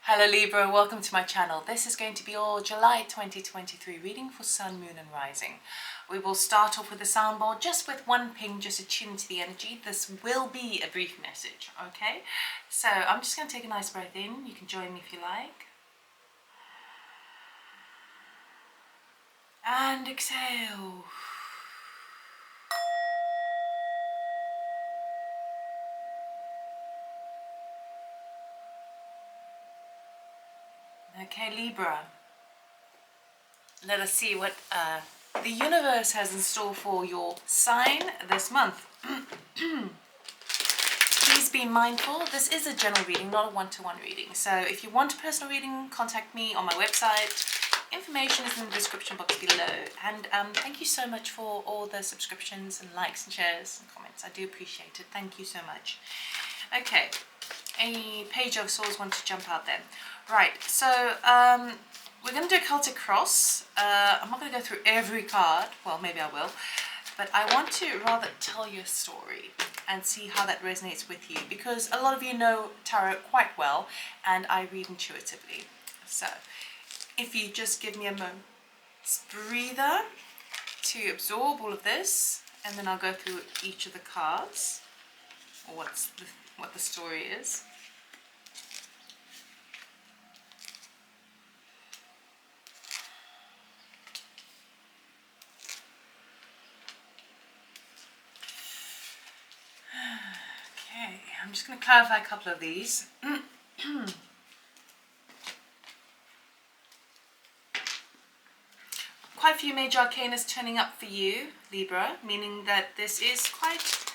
Hello Libra, welcome to my channel. This is going to be your July 2023 reading for Sun, Moon and Rising. We will start off with the sound board just with one ping, just to tune into the energy. This will be a brief message, okay? So I'm just going to take a nice breath in. You can join me if you like. And exhale. Okay, Libra. Let us see what the universe has in store for your sign this month. Please be mindful, this is a general reading, not a one-to-one reading. So if you want a personal reading, contact me on my website. Information is in the description box below. And thank you so much for all the subscriptions and likes and shares and comments. I do appreciate it. Thank you so much. Okay, a page of swords want to jump out there. Right, so we're going to do a Celtic cross. I'm not going to go through every card. Well, maybe I will. But I want to rather tell you a story and see how that resonates with you. Because a lot of you know tarot quite well and I read intuitively. So if you just give me a moment's breather to absorb all of this. And then I'll go through each of the cards. Or what the story is. Okay, I'm just going to clarify a couple of these. Quite a few major arcanas turning up for you, Libra, meaning that this is quite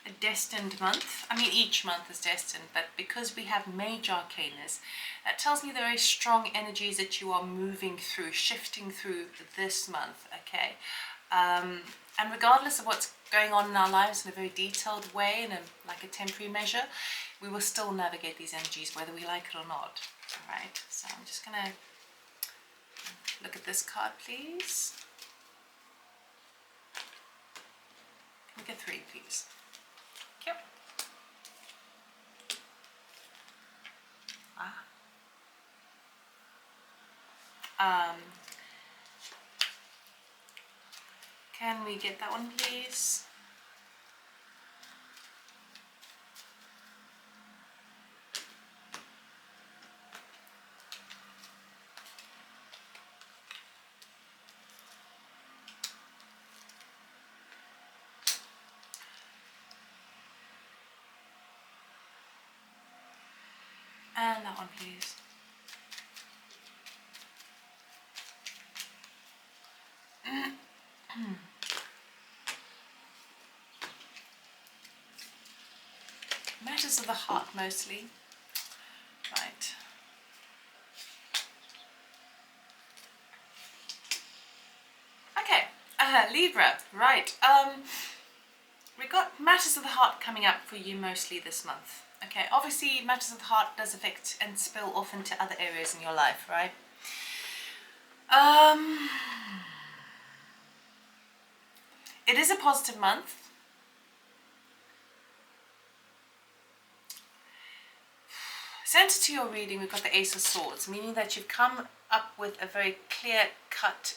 a destined month. I mean, each month is destined, but because we have major arcanas, that tells me there are very strong energies that you are moving through, shifting through this month, okay? And regardless of what's going on in our lives in a very detailed way, in like a temporary measure, we will still navigate these energies whether we like it or not. All right, so I'm just going to look at this card, please. Can we get 3, please? Yep. Can we get that one, please? And that one, please. Matters of the heart, mostly. Right. Okay, Libra, right. We got matters of the heart coming up for you mostly this month. Okay, obviously matters of the heart does affect and spill off into other areas in your life, right? It is a positive month. Centered to your reading, we've got the Ace of Swords, meaning that you've come up with a very clear-cut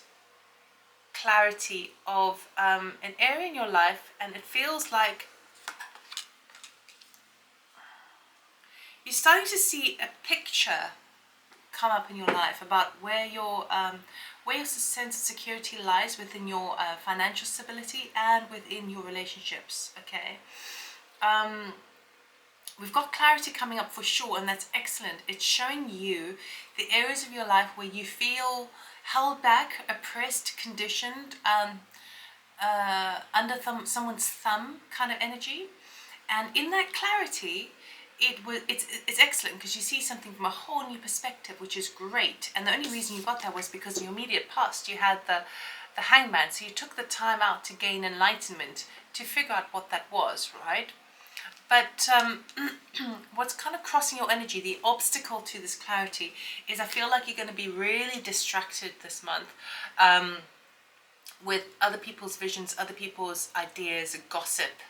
clarity of an area in your life, and it feels like you're starting to see a picture come up in your life about where your sense of security lies within your financial stability and within your relationships. Okay. We've got clarity coming up for sure, and that's excellent. It's showing you the areas of your life where you feel held back, oppressed, conditioned, under someone's thumb kind of energy. And in that clarity, it's excellent because you see something from a whole new perspective, which is great. And the only reason you got that was because in your immediate past you had the Hangman, so you took the time out to gain enlightenment to figure out what that was, right? But what's kind of crossing your energy, the obstacle to this clarity, is I feel like you're going to be really distracted this month with other people's visions, other people's ideas, gossip,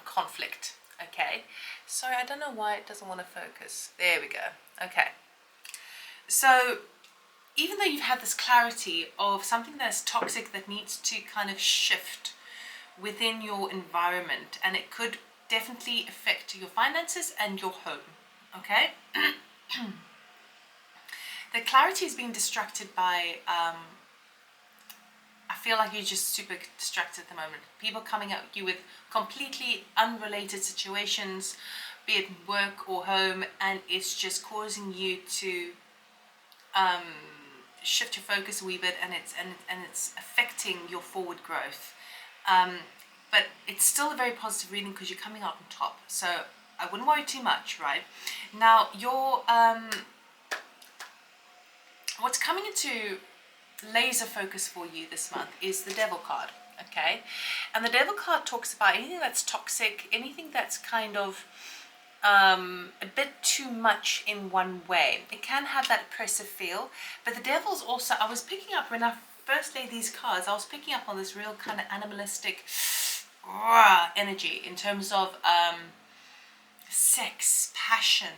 conflict. Okay, sorry, I don't know why it doesn't want to focus. There we go. Okay, So even though you've had this clarity of something that's toxic that needs to kind of shift within your environment, and it could definitely affect your finances and your home, okay? The clarity is being distracted by, I feel like you're just super distracted at the moment. People coming at you with completely unrelated situations, be it work or home, and it's just causing you to shift your focus a wee bit, and it's affecting your forward growth. But it's still a very positive reading because you're coming out on top. So I wouldn't worry too much, right? Now, your what's coming into laser focus for you this month is the Devil card, okay? And the Devil card talks about anything that's toxic, anything that's kind of a bit too much in one way. It can have that oppressive feel, but the Devil's also, I was picking up when I first laid these cards, I was picking up on this real kind of animalistic energy in terms of sex, passion,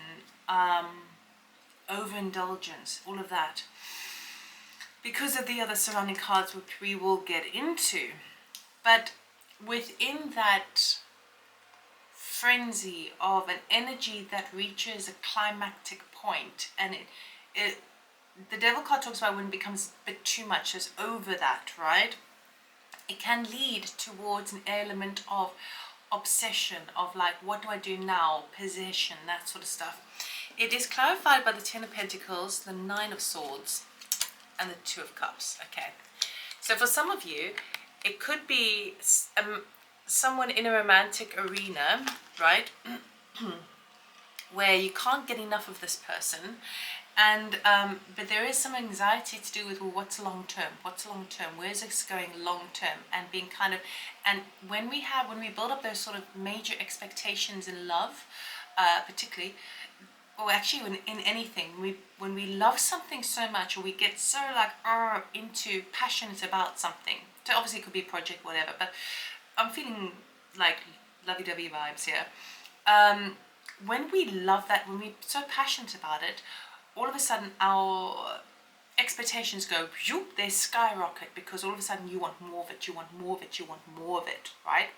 overindulgence, all of that, because of the other surrounding cards which we will get into. But within that frenzy of an energy that reaches a climactic point, and the Devil card talks about when it becomes a bit too much, it's over that, right? It can lead towards an element of obsession, of like, what do I do now, possession, that sort of stuff. It is clarified by the Ten of Pentacles, the Nine of Swords, and the Two of Cups, okay? So for some of you, it could be someone in a romantic arena, right? Where you can't get enough of this person, and but there is some anxiety to do with, well, what's long term, where's this going long term, and being kind of, and when we build up those sort of major expectations in love, particularly, or actually in anything, when we love something so much, or we get so like into passionate about something, so obviously it could be a project, whatever, but I'm feeling like lovey-dovey vibes here. When we love that, when we're so passionate about it, all of a sudden our expectations go, they skyrocket, because all of a sudden you want more of it, you want more of it, you want more of it, right?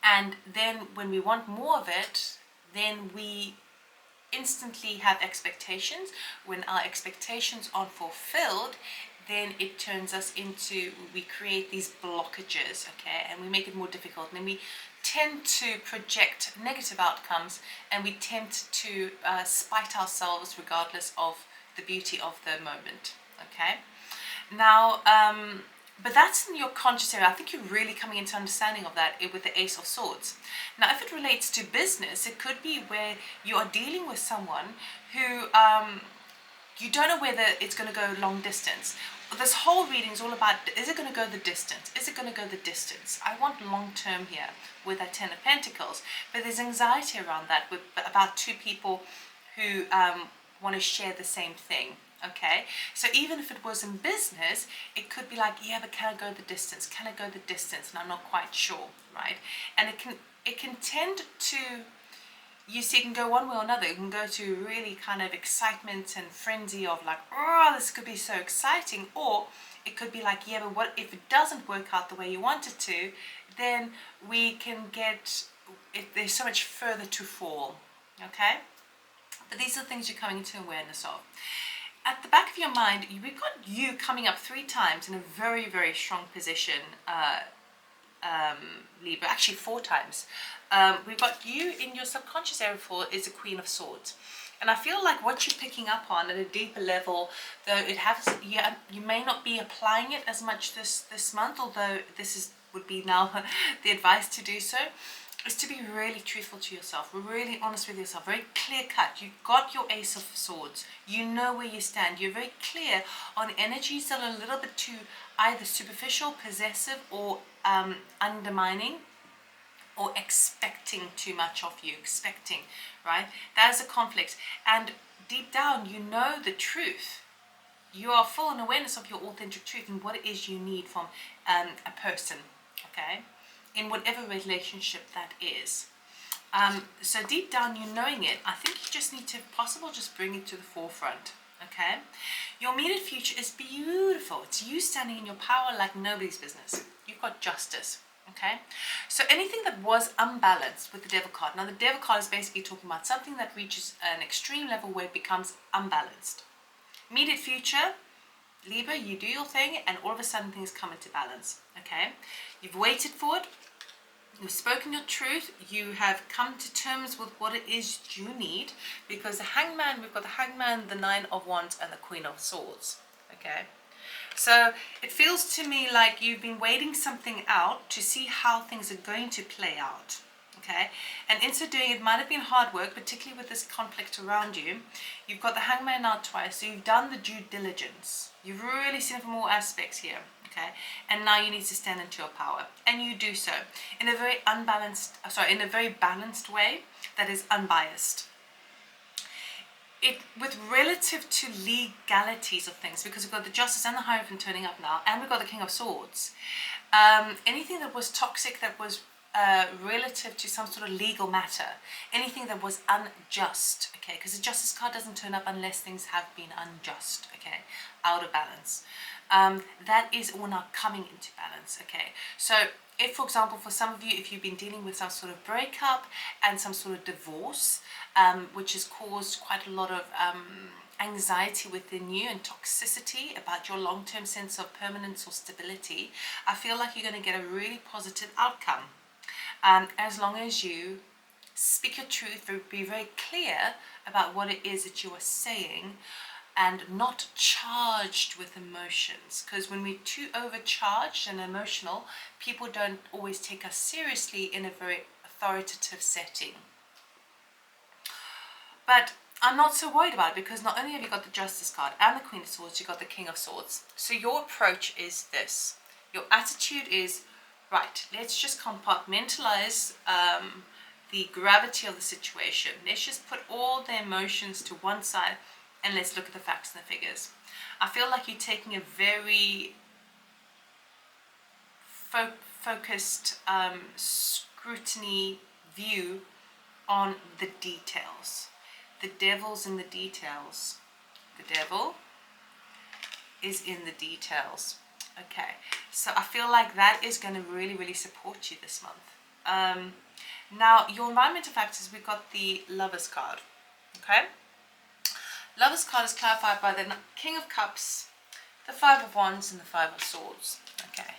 And then when we want more of it, then we instantly have expectations. When our expectations aren't fulfilled, then it turns us into, we create these blockages, okay, and we make it more difficult, and then we tend to project negative outcomes, and we tend to spite ourselves regardless of the beauty of the moment, okay? Now, but that's in your conscious area. I think you're really coming into understanding of that with the Ace of Swords. Now, if it relates to business, it could be where you are dealing with someone who you don't know whether it's going to go long distance. This whole reading is all about, is it going to go the distance? Is it going to go the distance? I want long term here with that Ten of Pentacles. But there's anxiety around that with about two people who want to share the same thing. Okay, so even if it was in business, it could be like, yeah, but can I go the distance? Can I go the distance? And I'm not quite sure, right? And it can tend to, you see, it can go one way or another. It can go to really kind of excitement and frenzy of like, oh, this could be so exciting. Or it could be like, yeah, but what if it doesn't work out the way you want it to? Then we can get, there's so much further to fall, okay? But these are things you're coming into awareness of. At the back of your mind, we've got you coming up 3 times in a very, very strong position, Libra, actually 4 times. We've got you in your subconscious area is the Queen of Swords. And I feel like what you're picking up on at a deeper level, though it has, you may not be applying it as much this month, although this would be now the advice to do so, is to be really truthful to yourself, really honest with yourself, very clear cut. You've got your Ace of Swords. You know where you stand. You're very clear on energies that are a little bit too either superficial, possessive, or undermining, or expecting too much of you, right? That is a conflict. And deep down, you know the truth. You are full in awareness of your authentic truth and what it is you need from a person, okay? In whatever relationship that is. So deep down, you knowing it, I think you just need to, if possible, just bring it to the forefront. Okay, your immediate future is beautiful. It's you standing in your power like nobody's business. You've got justice. Okay, so anything that was unbalanced with the devil card. Now the devil card is basically talking about something that reaches an extreme level where it becomes unbalanced. Immediate future, Libra, you do your thing and all of a sudden things come into balance. Okay, you've waited for it. You've spoken your truth. You have come to terms with what it is you need, because the hangman, we've got the hangman, the 9 of wands and the queen of swords. Okay, so it feels to me like you've been waiting something out to see how things are going to play out. Okay, and in so doing, it might have been hard work, particularly with this conflict around you. You've got the hangman out twice, so you've done the due diligence. You've really seen it from all aspects here. Okay, and now you need to stand into your power, and you do so in a very in a very balanced way that is unbiased. It with relative to legalities of things, because we've got the Justice and the Hierophant turning up now, and we've got the King of Swords. Anything that was toxic, that was relative to some sort of legal matter, anything that was unjust, okay, because the Justice card doesn't turn up unless things have been unjust, okay, out of balance. That is all now coming into balance. Okay, so if, for example, for some of you, if you've been dealing with some sort of breakup and some sort of divorce, which has caused quite a lot of anxiety within you and toxicity about your long-term sense of permanence or stability, I feel like you're going to get a really positive outcome, as long as you speak your truth, be very clear about what it is that you are saying, and not charged with emotions, because when we're too overcharged and emotional, people don't always take us seriously in a very authoritative setting. But I'm not so worried about it, because not only have you got the Justice card and the Queen of Swords, you've got the King of Swords. So your approach is this. Your attitude is, right, let's just compartmentalize the gravity of the situation. Let's just put all the emotions to one side, and let's look at the facts and the figures. I feel like you're taking a very focused scrutiny view on the details. The devil's in the details. The devil is in the details. Okay, so I feel like that is going to really, really support you this month. Now, your environmental factors, we've got the Lovers card. Okay, Lovers card is clarified by the King of Cups, the 5 of Wands, and the 5 of Swords. Okay,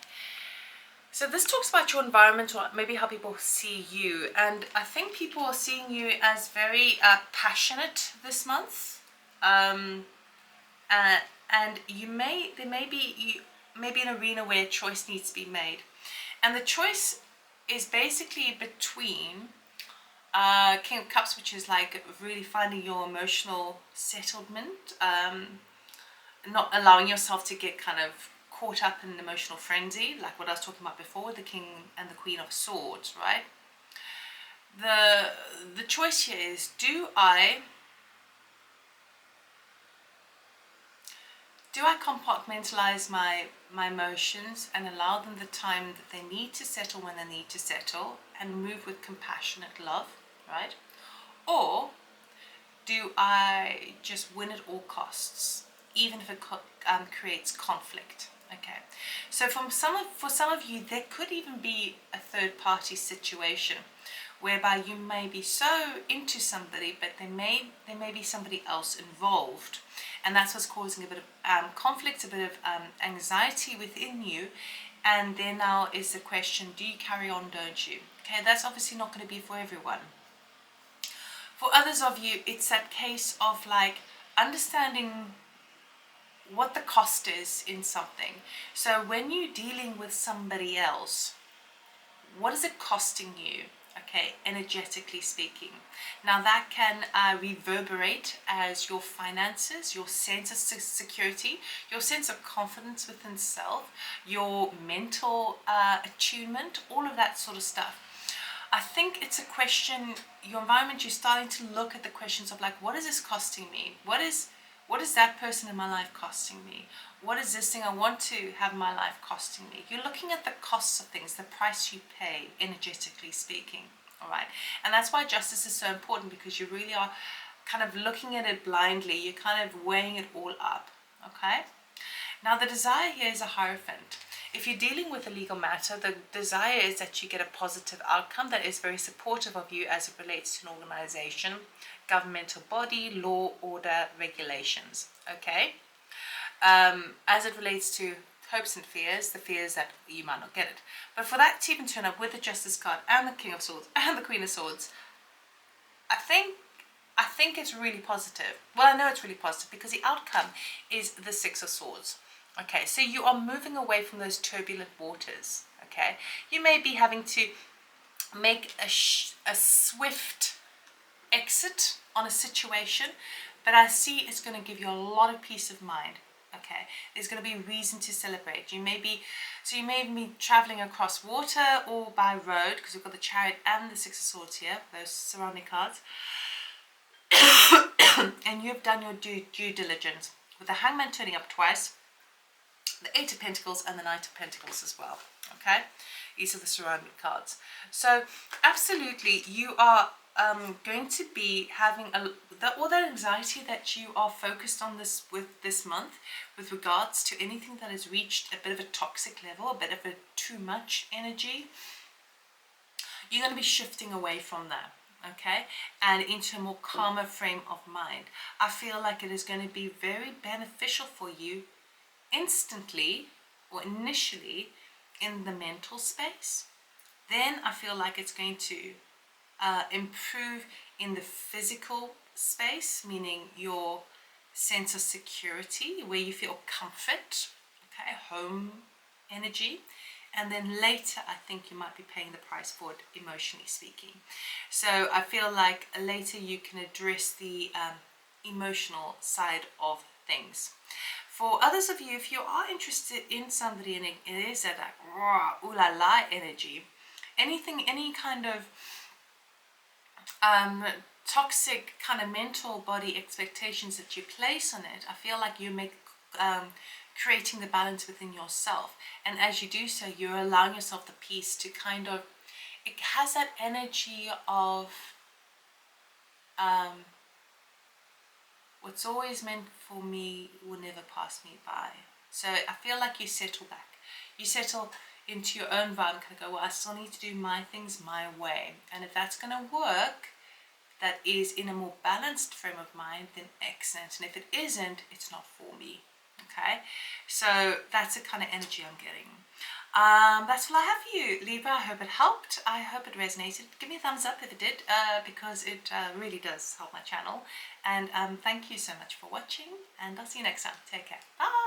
so this talks about your environment, or maybe how people see you, and I think people are seeing you as very passionate this month, and there may be an arena where a choice needs to be made, and the choice is basically between King of Cups, which is like really finding your emotional settlement, not allowing yourself to get kind of caught up in an emotional frenzy, like what I was talking about before with the King and the Queen of Swords, right? The choice here is, do I compartmentalize my emotions and allow them the time that they need to settle when they need to settle, and move with compassionate love, right? Or do I just win at all costs, even if it creates conflict? Okay, so for some of you, there could even be a third party situation whereby you may be so into somebody, but there may be somebody else involved, and that's what's causing a bit of conflict, a bit of anxiety within you. And then now is the question, do you carry on, don't you? Okay, that's obviously not going to be for everyone. For others of you, it's that case of like understanding what the cost is in something. So when you're dealing with somebody else, what is it costing you? Okay, energetically speaking. Now that can reverberate as your finances, your sense of security, your sense of confidence within self, your mental attunement, all of that sort of stuff. I think it's a question, your environment, you're starting to look at the questions of like, what is this costing me? What is that person in my life costing me? What is this thing I want to have in my life costing me? You're looking at the costs of things, the price you pay, energetically speaking, All right, and that's why justice is so important, because you really are kind of looking at it blindly. You're kind of weighing it all up. Okay, now the desire here is a Hierophant. If you're dealing with a legal matter, the desire is that you get a positive outcome that is very supportive of you as it relates to an organization, governmental body, law, order, regulations. Okay, as it relates to hopes and fears, the fears that you might not get it. But for that to even turn up with the Justice card and the King of Swords and the Queen of Swords, I think it's really positive. Well, I know it's really positive because the outcome is the Six of Swords. Okay, so you are moving away from those turbulent waters. Okay, you may be having to make a swift exit on a situation, but I see it's going to give you a lot of peace of mind. Okay, there's going to be a reason to celebrate. You may be traveling across water or by road, because we've got the Chariot and the Six of Swords here, those surrounding cards. And you've done your due diligence with the Hangman turning up twice, the Eight of Pentacles and the Knight of Pentacles as well. Okay, these are the surrounding cards. So absolutely, you are going to be having all that anxiety that you are focused on this month with regards to anything that has reached a bit of a toxic level, a bit of a too much energy. You're going to be shifting away from that. Okay, and into a more calmer frame of mind. I feel like it is going to be very beneficial for you instantly or initially in the mental space. Then I feel like it's going to improve in the physical space, meaning your sense of security, where you feel comfort, okay, home energy. And then later, I think you might be paying the price for it, emotionally speaking. So I feel like later you can address the emotional side of things. For others of you, if you are interested in somebody and it is that like raw, ooh la la energy, any kind of toxic kind of mental body expectations that you place on it, I feel like you make creating the balance within yourself, and as you do so, you're allowing yourself the peace to kind of, it has that energy of what's always meant for me will never pass me by. So I feel like you settle back, you settle into your own vibe and kind of go, well, I still need to do my things my way, and if that's going to work, that is in a more balanced frame of mind, then excellent, and if it isn't, it's not for me. Okay, so that's the kind of energy I'm getting. That's all I have for you, Libra. I hope it helped. I hope it resonated. Give me a thumbs up if it did, because it really does help my channel. And thank you so much for watching, and I'll see you next time. Take care. Bye.